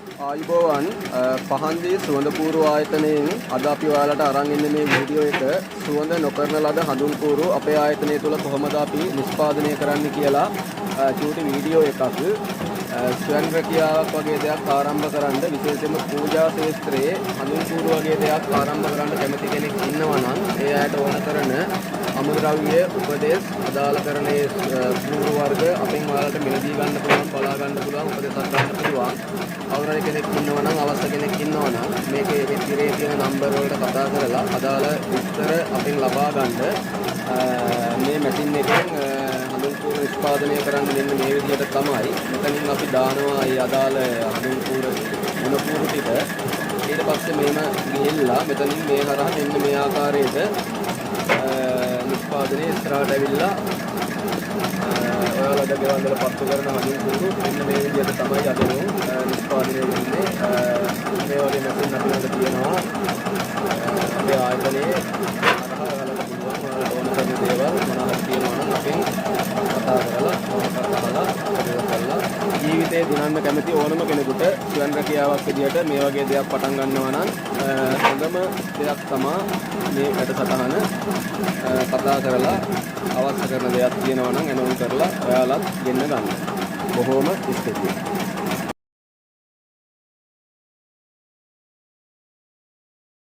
ආයුබෝවන් පහන්දි සුවඳ පූරු ආයතනයෙන් අද අපි ඔයාලට අරන් ඉන්නේ මේ වීඩියෝ එක සුවඳ නොකරන ලද හඳුන් පූරු අපේ ආයතනය තුල කොහොමද අපි නිෂ්පාදනය කරන්න කියලා චූටි වීඩියෝ එකක් ස්වයං රැකියාවක් වගේ දෙයක් ආරම්භ කරන්න විශේෂයෙන්ම පූජා ශාස්ත්‍රයේ හඳුන් පූරු වගේ දෙයක් ආරම්භ කරන්න කැමති කෙනෙක් ඉන්නවා නම් ඒ අයට ඕන කරන අමුද්‍රව්‍ය උපදේශ අදාළ කරන පූරු වර්ග අපෙන් ඔයාලට මිලදී ගන්න පුළුවන් බලා ගන්න පුළුවන් උපදේශ ගන්න පුළුවන් අවුරුදු කෙනෙක් ඉන්නවා නම් අවශ්‍ය කෙනෙක් ඉන්නවා නම් මේකේ ඉතිරේ තියෙන නම්බර් වලට කතා කරලා අදාළ විස්තර අපෙන් ලබා ගන්න මේ මැෂින් එකෙන් හඳුන් පූරු නිෂ්පාදනය කරන්න මෙන්න මේ විදිහට තමයි මෙතනින් අපි දානවා ඒ අදාළ හඳුන් පූරු මොන පූරු ටික ඊට පස්සේ මේම ගිහිල්ලා මෙතනින් මේ හරහා මෙන්න මේ ආකාරයට නිෂ්පාදනය ඉස්සරහට ඇවිල්ලා ඔයාලට ගෙවල් වල පත්තු කරන හඳුන් පූරු මෙන්න මේ විදිහට තමයි අද නිෂ්පාදනය වෙන්නේ මේ වගේ මැෂින් අපි ළඟ තියෙනවා අපේ ආයතනයේ හරහා ඔයාලට පුළුවන් ඔයාලට ඕන කරන දේවල් මොනවද තියෙනවා නම් අපෙන් කතා කරලා ජීවිතේ දිනන්න කැමති ඕනම කෙනෙකුට ස්වයං රැකියාවක් විදිහට මේ වගේ දෙයක් පටන් ගන්නවා නම් හොඳම දෙයක් තමයි මේ වැඩසටහන කතා කරලා අවශ්‍ය කරන දෙයක් තියෙනවා නම් එනෝන් කරලා ඔයාලත් ගෙන්න ගන්න. බොහොම ස්තුතියි.